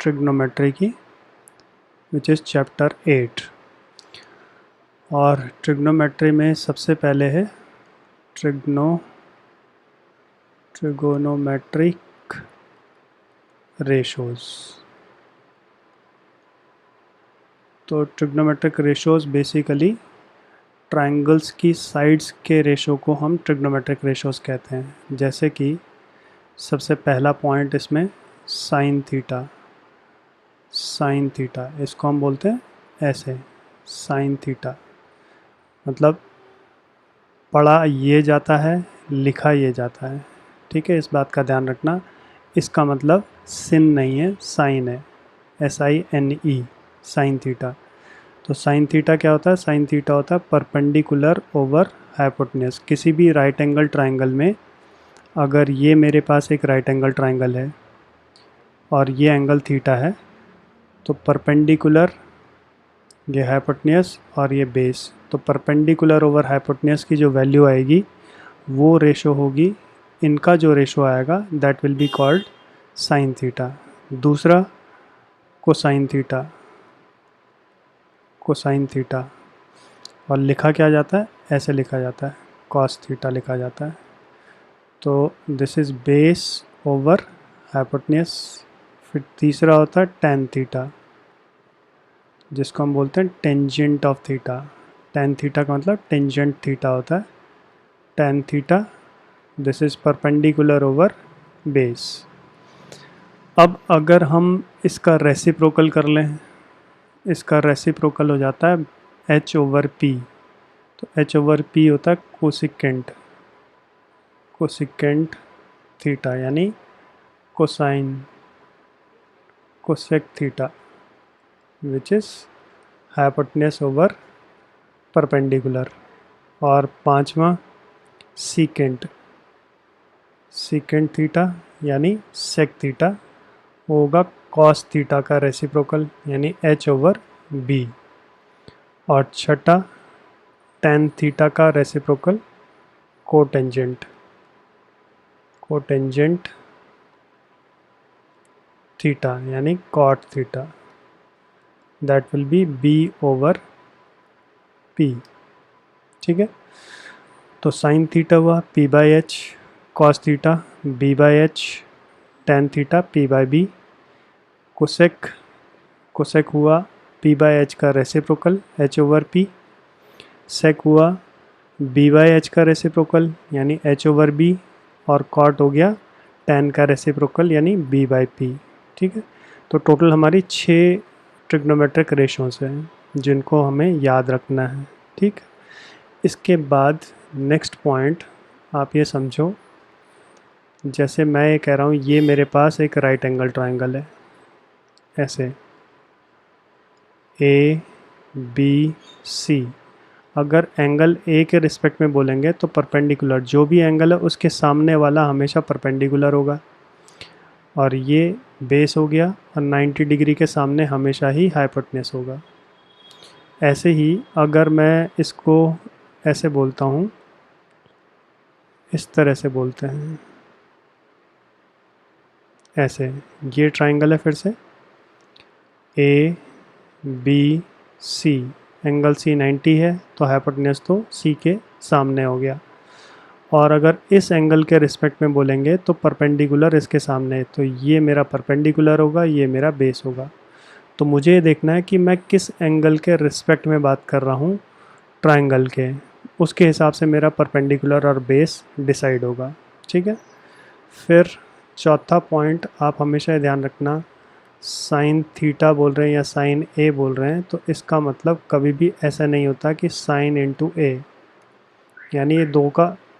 Trigonometry की, which is chapter 8। और trigonometry में सबसे पहले है ट्रिगोनोमेट्रिक रेशोज़। तो ट्रिग्नोमेट्रिक रेशोज़ बेसिकली ट्रायंगल्स की साइड्स के रेशो को हम ट्रिग्नोमेट्रिक रेशोज़ कहते हैं। जैसे कि सबसे पहला पॉइंट इसमें साइन थीटा, इसको हम बोलते हैं ऐसे, साइन थीटा मतलब पढ़ा ये जाता है, लिखा ये जाता है। ठीक है, इस बात का ध्यान रखना। इसका मतलब सिन नहीं है, साइन है, SINE, साइन थीटा। तो साइन थीटा क्या होता है? साइन थीटा होता है परपेंडिकुलर ओवर हाइपोटेन्यूज। किसी भी राइट एंगल ट्राइंगल में अगर ये मेरे पास एक राइट एंगल ट्राइंगल है और ये एंगल थीटा है, तो परपेंडिकुलर ये हाइपोटेन्यूज और ये बेस, तो परपेंडिकुलर ओवर हाइपोटेन्यूज की जो वैल्यू आएगी वो रेशो होगी, इनका जो रेशो आएगा that will be called sine theta. दूसरा कोसाइन थीटा, और लिखा क्या जाता है? ऐसे लिखा जाता है, कॉस थीटा लिखा जाता है। तो this is base over hypotenuse. फिर तीसरा होता है टैन थीटा, जिसको हम बोलते हैं tangent of theta. Tan theta का मतलब टेंजेंट थीटा होता है, tan theta. This is perpendicular over base. अब अगर हम इसका रेसिप्रोकल कर लें, इसका रेसिप्रोकल हो जाता है H/P। तो H/P होता है कोसिकेंट थीटा, यानी cosec theta, which is hypotenuse over perpendicular. और पांचवा सीकेंट थीटा यानी सेक थीटा, होगा कॉस थीटा का रेसिप्रोकल यानी H/B। और छठा टैन थीटा का रेसिप्रोकल कोटेंजेंट थीटा यानी cot theta, that will be B/P। ठीक है, तो साइन थीटा हुआ P/H, cos theta B/H, tan theta P/B, cosec हुआ P/H का रेसिप्रोकल H/P, सेक हुआ B/H का रेसिप्रोकल यानी H/B, और कॉट हो गया टैन का रेसिप्रोकल यानी B/P। ठीक है, तो टोटल हमारी 6 ट्रिग्नोमेट्रिक रेशोज़ हैं जिनको हमें याद रखना है। ठीक, इसके बाद नेक्स्ट पॉइंट आप ये समझो, जैसे मैं ये कह रहा हूँ ये मेरे पास एक राइट एंगल ट्राइंगल है, ऐसे ABC। अगर एंगल A के रिस्पेक्ट में बोलेंगे तो परपेंडिकुलर, जो भी एंगल है उसके सामने वाला हमेशा परपेंडिकुलर होगा। और ये बेस हो गया, और 90 डिग्री के सामने हमेशा ही हाइपोटेन्यूज होगा। ऐसे ही अगर मैं इसको ऐसे बोलता हूँ, इस तरह से बोलते हैं, ऐसे, ये ट्राइंगल है फिर से ABC, एंगल C 90 है तो हाइपोटेन्यूज तो C के सामने हो गया। और अगर इस एंगल के रिस्पेक्ट में बोलेंगे तो परपेंडिकुलर इसके सामने, तो ये मेरा परपेंडिकुलर होगा, ये मेरा बेस होगा। तो मुझे ये देखना है कि मैं किस एंगल के रिस्पेक्ट में बात कर रहा हूँ ट्राइंगल के, उसके हिसाब से मेरा परपेंडिकुलर और बेस डिसाइड होगा। ठीक है, फिर चौथा पॉइंट आप हमेशा ध्यान रखना, साइन थीटा बोल रहे हैं या साइन A बोल रहे हैं, तो इसका मतलब कभी भी ऐसा नहीं होता कि साइन इंटू A, यानी ये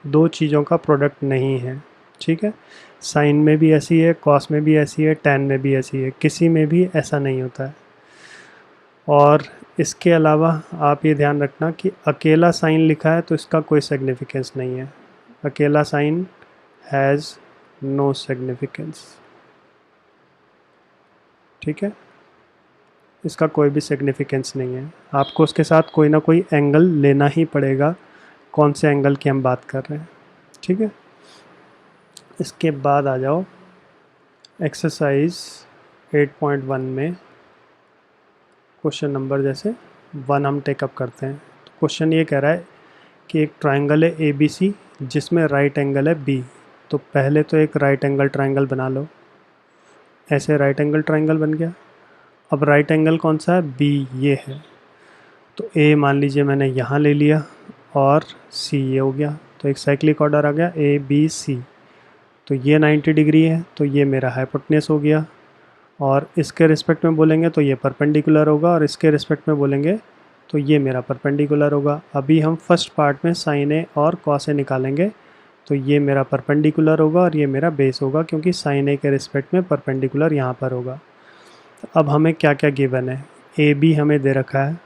दो चीज़ों का प्रोडक्ट नहीं है। ठीक है, साइन में भी ऐसी है, कॉस में भी ऐसी है, टैन में भी ऐसी है, किसी में भी ऐसा नहीं होता है। और इसके अलावा आप ये ध्यान रखना कि अकेला साइन लिखा है तो इसका कोई सिग्निफिकेंस नहीं है, अकेला साइन हैज़ नो सिग्निफिकेंस। ठीक है, इसका कोई भी सिग्निफिकेंस नहीं है, आपको उसके साथ कोई ना कोई एंगल लेना ही पड़ेगा, कौन से एंगल की हम बात कर रहे हैं। ठीक है, इसके बाद आ जाओ एक्सरसाइज 8.1 में क्वेश्चन नंबर जैसे 1 हम टेकअप करते हैं। तो क्वेश्चन ये कह रहा है कि एक ट्राइंगल है ए बी सी जिसमें राइट एंगल है बी। तो पहले तो एक राइट एंगल ट्राइंगल बना लो। ऐसे राइट एंगल ट्राइंगल बन गया। अब राइट एंगल कौन सा है? बी, ये है। तो ए मान लीजिए मैंने यहाँ ले लिया और सी ये हो गया। तो एक साइक्लिक ऑर्डर आ गया ए बी सी। तो ये 90 डिग्री है, तो ये मेरा हाइपोटेन्यूस हो गया। और इसके रिस्पेक्ट में बोलेंगे तो ये परपेंडिकुलर होगा, और इसके रिस्पेक्ट में बोलेंगे तो ये मेरा परपेंडिकुलर होगा। अभी हम फर्स्ट पार्ट में साइन ए और कॉस ए निकालेंगे। तो ये मेरा परपेंडिकुलर होगा और ये मेरा बेस होगा, क्योंकि साइन ए के रिस्पेक्ट में परपेंडिकुलर यहाँ पर होगा। तो अब हमें क्या क्या गिवन है? ए बी हमें दे रखा है,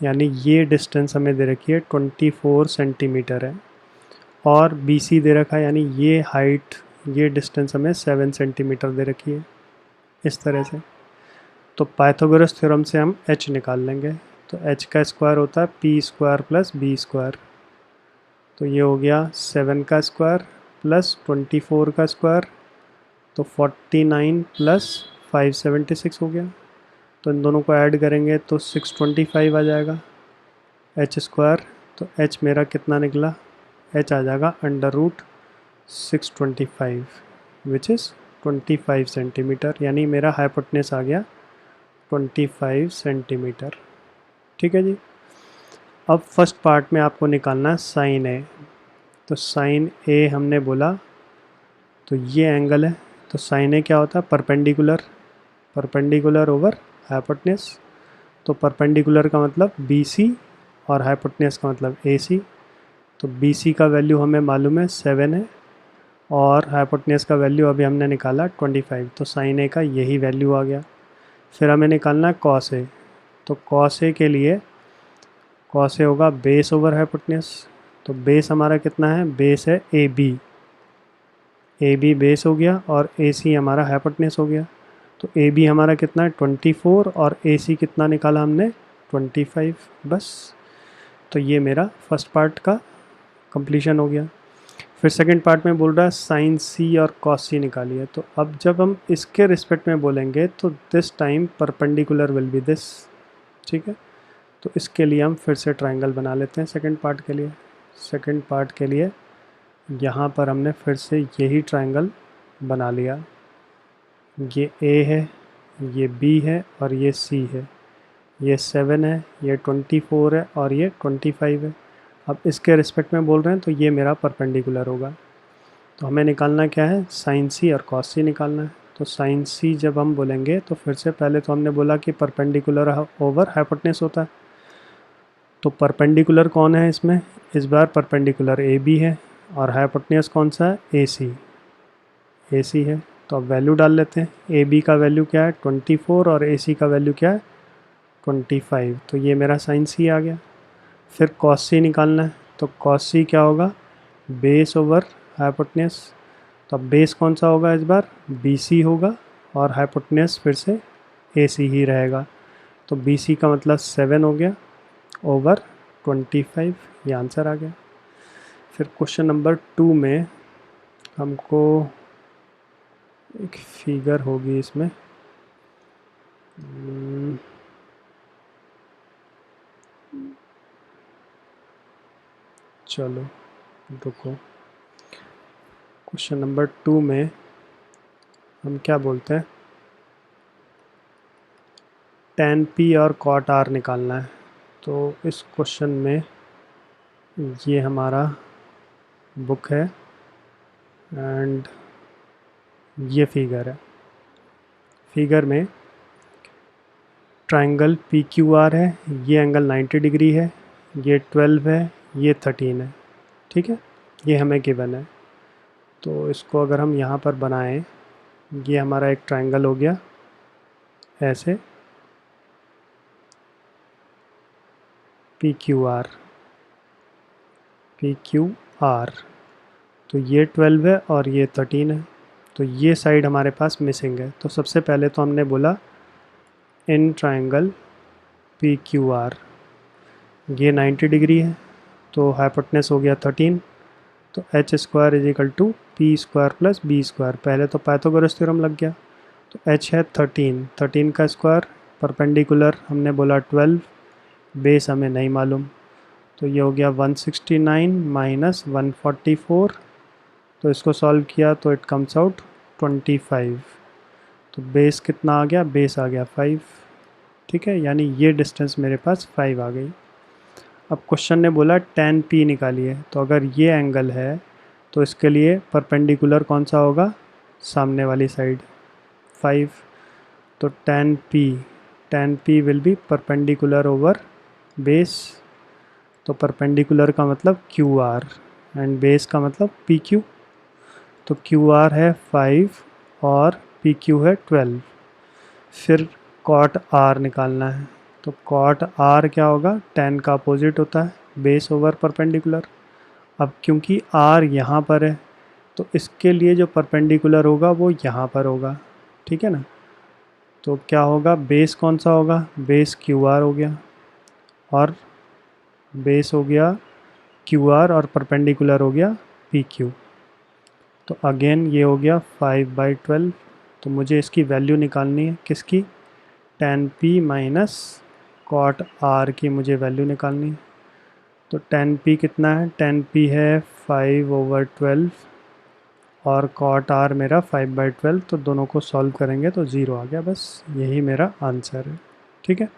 यानी ये डिस्टेंस हमें दे रखी है 24 सेंटीमीटर है। और बी सी दे रखा है, यानी ये हाइट, ये डिस्टेंस हमें 7 सेंटीमीटर दे रखी है, इस तरह से। तो पाइथागोरस थ्योरम से हम h निकाल लेंगे। तो h का स्क्वायर होता है P square plus B square. तो ये हो गया 7 का स्क्वायर प्लस 24 का स्क्वायर, तो 49 प्लस 576 हो गया। तो इन दोनों को ऐड करेंगे तो 625 आ जाएगा h स्क्वायर। तो h मेरा कितना निकला? h आ जाएगा under root 625 which is 25 centimetre, यानी मेरा हाइपोटेन्यूस आ गया 25 सेंटीमीटर। ठीक है जी। अब फर्स्ट पार्ट में आपको निकालना है साइन ए। तो साइन ए हमने बोला तो ये एंगल है। तो साइन ए क्या होता है? Perpendicular, perpendicular over hypotenuse. तो परपेंडिकुलर का मतलब बी सी और हाइपोटेन्यूस का मतलब ए सी। तो बी सी का वैल्यू हमें मालूम है 7 है, और हाइपोटेन्यूस का वैल्यू अभी हमने निकाला 25। तो साइन ए का यही वैल्यू आ गया। फिर हमें निकालना है कॉस ए। तो कॉस ए के लिए कॉस ए होगा बेस ओवर हाइपोटेन्यूस। तो बेस हमारा कितना है? बेस है A B. A B base हो गया और ए सी हमारा हाइपोटेन्यूस हो गया। तो ए बी हमारा कितना है? 24, और ए सी कितना निकाला हमने? 25। बस। तो ये मेरा फर्स्ट पार्ट का कंप्लीशन हो गया। फिर सेकंड पार्ट में बोल रहा है साइन सी और कॉस सी निकालिए। तो अब जब हम इसके रिस्पेक्ट में बोलेंगे तो this time perpendicular will be this. ठीक है। तो इसके लिए हम फिर से ट्रायंगल बना लेते हैं सेकंड पार्ट के लिए। सेकंड पार्ट के लिए यहाँ पर हमने फिर से यही ट्रायंगल बना लिया। ये ए है, ये बी है और ये सी है। ये 7 है, ये 24 है और ये 25 है। अब इसके रिस्पेक्ट में बोल रहे हैं तो ये मेरा परपेंडिकुलर होगा। तो हमें निकालना क्या है? साइन सी और कॉस सी निकालना है। तो साइन सी जब हम बोलेंगे तो फिर से पहले तो हमने बोला कि परपेंडिकुलर ओवर हाइपोटेन्यूस होता है। तो परपेंडिकुलर कौन है इसमें? इस बार परपेंडिकुलर ए बी है, और हाइपोटेन्यूस कौन सा है? ए सी। ए सी है। तो अब वैल्यू डाल लेते हैं। ए बी का वैल्यू क्या है? 24, और ए सी का वैल्यू क्या है? 25। तो ये मेरा साइन सी आ गया। फिर कॉस सी निकालना है। तो कॉस सी क्या होगा? Base over hypotenuse. तो अब बेस कौन सा होगा इस बार? बी सी होगा, और हाइपोटेन्यूस फिर से ए सी ही रहेगा। तो बी सी का मतलब 7 हो गया ओवर 25। ये आंसर आ गया। फिर क्वेश्चन नंबर 2 में हमको एक फिगर होगी इसमें। चलो रुको। क्वेश्चन नंबर 2 में हम क्या बोलते हैं? tan p और cot r निकालना है। तो इस क्वेश्चन में ये हमारा बुक है एंड ये फिगर है। फिगर में ट्रायंगल पी क्यू आर है, ये एंगल 90 डिग्री है, ये 12 है, ये 13 है। ठीक है। ये हमें गिवन है। तो इसको अगर हम यहाँ पर बनाएं, ये हमारा एक ट्रायंगल हो गया ऐसे P Q R, P Q R. तो ये 12 है और ये 13 है। तो ये साइड हमारे पास मिसिंग है। तो सबसे पहले तो हमने बोला in triangle P Q R, ये 90 डिग्री है, तो हाइपोटेन्यूस हो गया 13। तो H square is equal to P square plus B square. पहले तो पाइथागोरस थ्योरम लग गया। तो h है 13, 13 का स्क्वायर, परपेंडिकुलर हमने बोला 12, बेस हमें नहीं मालूम, तो ये हो गया 169 माइनस 144, तो इसको सॉल्व किया तो इट कम्स आउट 25। तो बेस कितना आ गया, बेस आ गया 5, ठीक है, यानी ये डिस्टेंस मेरे पास 5 आ गई। अब क्वेश्चन ने बोला tan p निकालिए, तो अगर ये एंगल है तो इसके लिए परपेंडिकुलर कौन सा होगा, सामने वाली साइड 5, तो tan p will be perpendicular over base, तो परपेंडिकुलर का मतलब QR एंड बेस का मतलब PQ, तो QR है 5 और PQ है 12। फिर cot R निकालना है, तो cot R क्या होगा, tan का अपोजिट होता है, बेस ओवर परपेंडिकुलर। अब क्योंकि R यहाँ पर है तो इसके लिए जो परपेंडिकुलर होगा वो यहाँ पर होगा, ठीक है ना। तो क्या होगा, बेस कौन सा होगा, बेस QR हो गया, और बेस हो गया QR और परपेंडिकुलर हो गया PQ। तो अगेन ये हो गया 5/12, तो मुझे इसकी वैल्यू निकालनी है, किसकी, tan p minus cot R की मुझे वैल्यू निकालनी है। तो tan p कितना है, tan p है 5/12 और cot R मेरा 5/12, तो दोनों को सॉल्व करेंगे तो 0 आ गया, बस यही मेरा आंसर है, ठीक है।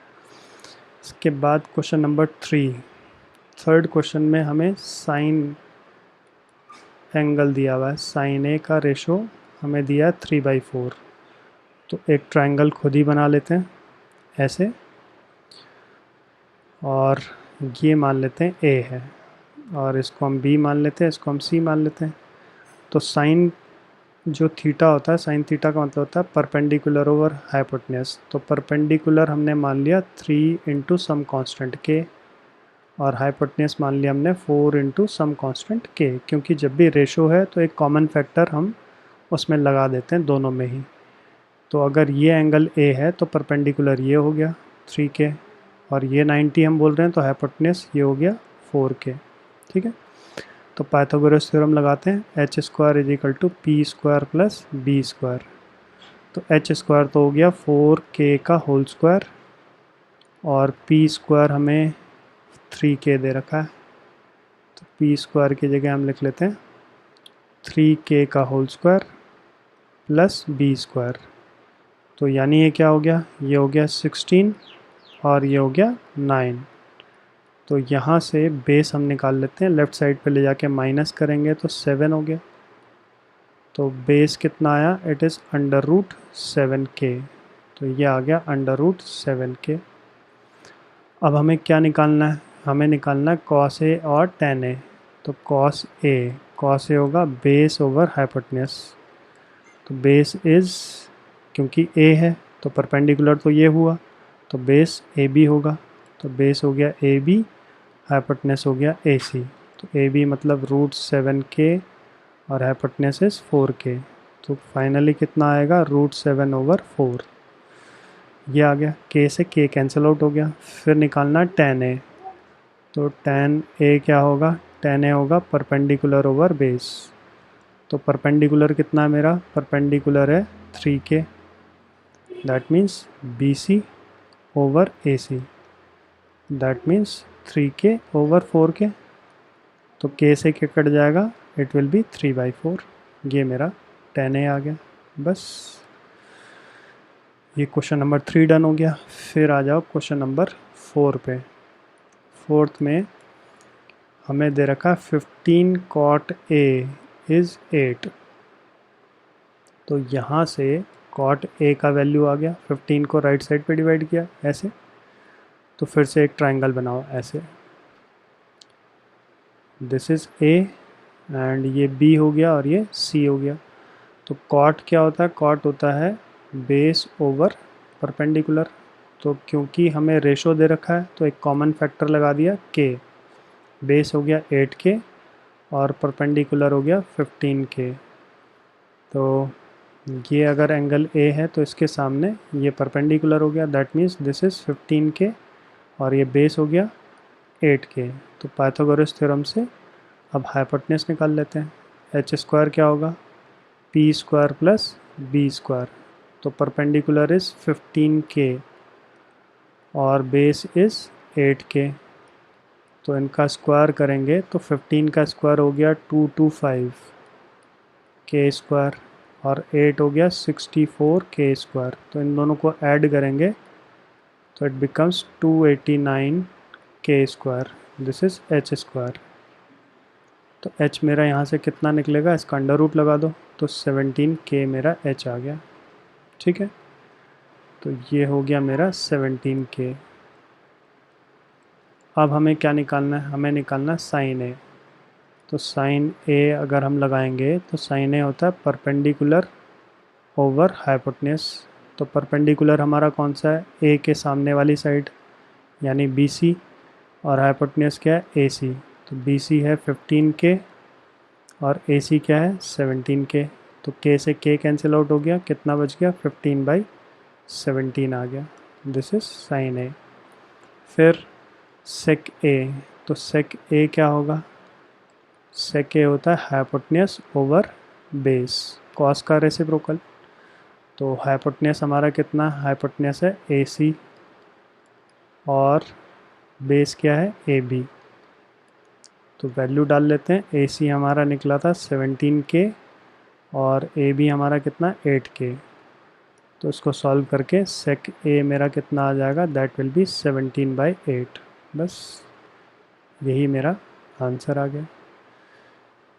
इसके बाद क्वेश्चन नंबर 3, थर्ड क्वेश्चन में हमें साइन एंगल दिया हुआ है, साइन ए का रेशो हमें दिया है 3/4। तो एक ट्रायंगल खुद ही बना लेते हैं ऐसे, और ये मान लेते हैं ए है, और इसको हम बी मान लेते हैं, इसको हम सी मान लेते हैं। तो साइन जो थीटा होता है, साइन थीटा का मतलब होता है परपेंडिकुलर ओवर हाइपोटेन्यूज। तो परपेंडिकुलर हमने मान लिया 3 इंटू सम कॉन्स्टेंट के, और हाइपोटेन्यूज मान लिया हमने 4 इंटू सम कॉन्स्टेंट के, क्योंकि जब भी रेशो है तो एक कॉमन फैक्टर हम उसमें लगा देते हैं दोनों में ही। तो अगर ये एंगल ए है तो परपेंडिकुलर ये हो गया 3K, और ये 90 हम बोल रहे हैं तो हाइपोटेन्यूज ये हो गया 4K, ठीक है। तो पाइथागोरस थ्योरम लगाते हैं, h square is equal to P square plus B square. तो h स्क्वायर तो हो गया 4K का होल स्क्वायर, और p स्क्वायर हमें 3K दे रखा है, तो p स्क्वायर की जगह हम लिख लेते हैं 3K का whole square plus b square. तो यानी ये क्या हो गया, ये हो गया 16 और ये हो गया 9। तो यहाँ से बेस हम निकाल लेते हैं, लेफ़्ट साइड पे ले जाके माइनस करेंगे तो 7 हो गया। तो बेस कितना आया, इट इज़ √7K, तो ये आ गया √7K। अब हमें क्या निकालना है, हमें निकालना है cos A और tan A। तो cos A होगा बेस ओवर हाइपोटेन्यूज। तो बेस इज़, क्योंकि A है तो परपेंडिकुलर तो ये हुआ, तो बेस AB होगा, तो बेस हो गया AB, हाइपोटेन्यूज हो गया AC। तो AB मतलब √7K और हाइपोटेन्यूज इज़ 4K। तो फाइनली कितना आएगा, √7/4, ये आ गया। K से K कैंसिल आउट हो गया। फिर निकालना tan A, तो tan A क्या होगा, tan A होगा परपेंडिकुलर ओवर बेस। तो परपेंडिकुलर कितना है मेरा, परपेंडिकुलर है 3K, that means BC over AC, that means 3K/4K। तो K से K कट जाएगा, इट विल बी 3/4। ये मेरा tan A आ गया, बस ये क्वेश्चन नंबर 3 डन हो गया। फिर आ जाओ क्वेश्चन नंबर 4 पे। फोर्थ में हमें दे रखा 15 cot A इज़ 8। तो यहाँ से cot A का वैल्यू आ गया, 15 को राइट साइड पे डिवाइड किया ऐसे, तो फिर से एक ट्रायंगल बनाओ ऐसे, दिस इज़ A एंड ये B हो गया और ये C हो गया। तो cot क्या होता है, cot होता है बेस ओवर परपेंडिकुलर। तो क्योंकि हमें रेशो दे रखा है तो एक कॉमन फैक्टर लगा दिया K, बेस हो गया 8K और परपेंडिकुलर हो गया 15K। तो ये अगर एंगल A है तो इसके सामने ये परपेंडिकुलर हो गया, that means this is 15K और ये बेस हो गया 8K। तो पाइथागोरस थ्योरम से अब हाइपोटेन्यूज निकाल लेते हैं। h स्क्वायर क्या होगा, p square plus b square. तो परपेंडिकुलर इज़ 15K और बेस इज़ 8K। तो इनका स्क्वायर करेंगे तो 15 का स्क्वायर हो गया 225 K स्क्वायर और 8 हो गया 64 K स्क्वायर। तो इन दोनों को ऐड करेंगे तो it becomes 289 K square. This is H square. तो H मेरा यहाँ से कितना निकलेगा, इसका अंडर रूट लगा दो तो 17K मेरा H आ गया। ठीक है, तो ये हो गया मेरा 17K। अब हमें क्या निकालना है, हमें निकालना है साइन ए। तो साइन ए अगर हम लगाएंगे तो साइन ए होता है परपेंडिकुलर ओवर हाइपोटेन्यूज। तो परपेंडिकुलर हमारा कौन सा है, ए के सामने वाली साइड यानी बी सी, और हाइपोटेन्यूज क्या है, ए सी। तो बी सी है 15K और ए सी क्या है 17K। तो K से K कैंसिल आउट हो गया, कितना बच गया 15/17 आ गया। दिस इज साइन ए। फिर सेक ए, तो सेक ए क्या होगा, सेक ए होता है हाइपोटेन्यूज ओवर बेस, कॉस का रेसिप्रोकल। तो हाइपोटेन्यूज हमारा कितना, हाइपोटेन्यूज है ए सी और बेस क्या है ए बी। तो वैल्यू डाल लेते हैं, ए सी हमारा निकला था 17K और ए बी हमारा कितना 8K। तो इसको सॉल्व करके सेक ए मेरा कितना आ जाएगा, दैट विल बी 17/8। बस यही मेरा आंसर आ गया।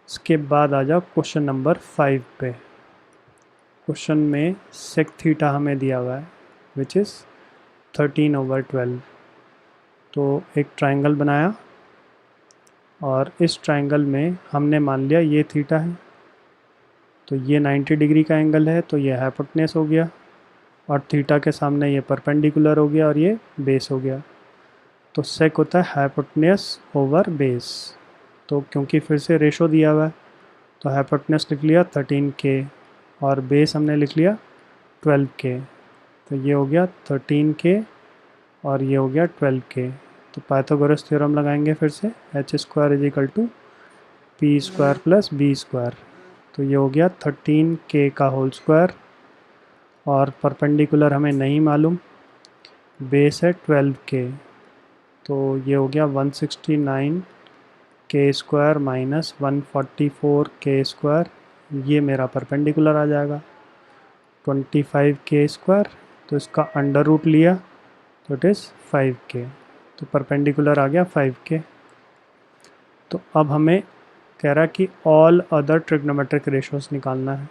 इसके बाद आ जाओ क्वेश्चन नंबर 5 पे। क्वेश्चन में सेक थीटा हमें दिया हुआ है विच इज़ 13/12। तो एक ट्रायंगल बनाया और इस ट्रायंगल में हमने मान लिया ये थीटा है, तो ये 90 डिग्री का एंगल है, तो ये हाइपोटेन्यूज हो गया और थीटा के सामने ये परपेंडिकुलर हो गया और ये बेस हो गया। तो सेक होता है हाइपोटेन्यूज ओवर बेस। तो क्योंकि फिर से रेशो दिया हुआ है तो हाइपोटेन्यूज लिख लिया 13K और बेस हमने लिख लिया 12K। तो ये हो गया 13K और ये हो गया 12K। तो पाइथागोरस थ्योरम लगाएंगे फिर से, H square is equal to P square plus B square. तो ये हो गया 13K का होल स्क्वायर और परपेंडिकुलर हमें नहीं मालूम, बेस है 12K। तो ये हो गया 169K square minus 144K square. ये मेरा परपेंडिकुलर आ जाएगा 25K स्क्वायर। तो इसका अंडर रूट लिया तो इट इज़ 5K। तो परपेंडिकुलर आ गया 5K। तो अब हमें कह रहा है कि ऑल अदर ट्रिग्नोमेट्रिक रेशोस निकालना है।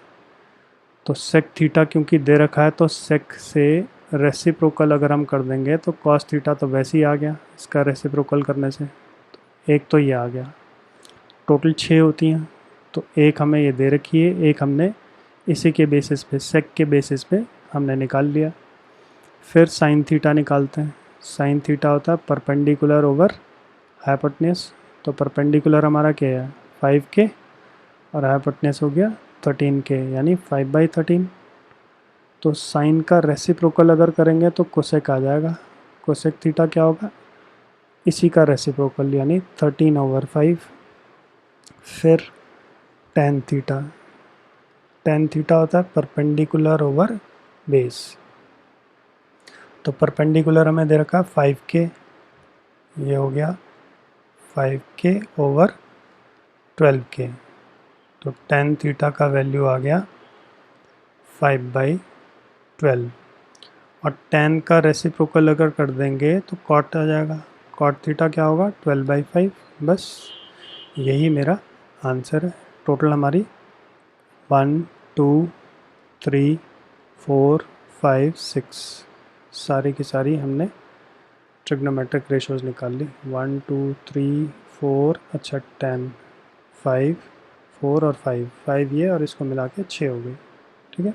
तो सेक थीटा क्योंकि दे रखा है तो सेक से रेसिप्रोकल अगर हम कर देंगे तो कॉस थीटा तो वैसे ही आ गया इसका रेसिप्रोकल करने से। तो एक तो ये आ गया, टोटल 6 होती हैं। तो एक हमें ये दे रखी है, एक हमने इसी के बेसिस पे, सेक के बेसिस पे हमने निकाल लिया। फिर साइन थीटा निकालते हैं। साइन थीटा होता है परपेंडिकुलर ओवर हाइपोटेन्यूज। तो परपेंडिकुलर हमारा क्या है 5K और हाइपोटेन्यूज हो गया 13K यानी 5/13। तो साइन का रेसिप्रोकल अगर करेंगे तो कोसेक आ जाएगा। कोसेक थीटा क्या होगा, इसी का रेसिप्रोकल यानी 13/5। फिर टेन थीटा, टेन थीटा होता है परपेंडिकुलर ओवर बेस। तो परपेंडिकुलर हमें दे रखा है 5K, ये हो गया 5K ओवर 12K। तो टेन थीटा का वैल्यू आ गया 5/12 और टेन का रेसिप्रोकल अगर कर देंगे तो कॉट आ जाएगा। कॉट थीटा क्या होगा 12/5। बस यही मेरा आंसर है। टोटल हमारी 1 2 3 4 5 6 सारी की सारी हमने ट्रिग्नोमेट्रिक रेशोज़ निकाल ली। 1 2 3 4 अच्छा 10 5 4 और 5 5 ये और इसको मिला के 6 हो गई। ठीक है।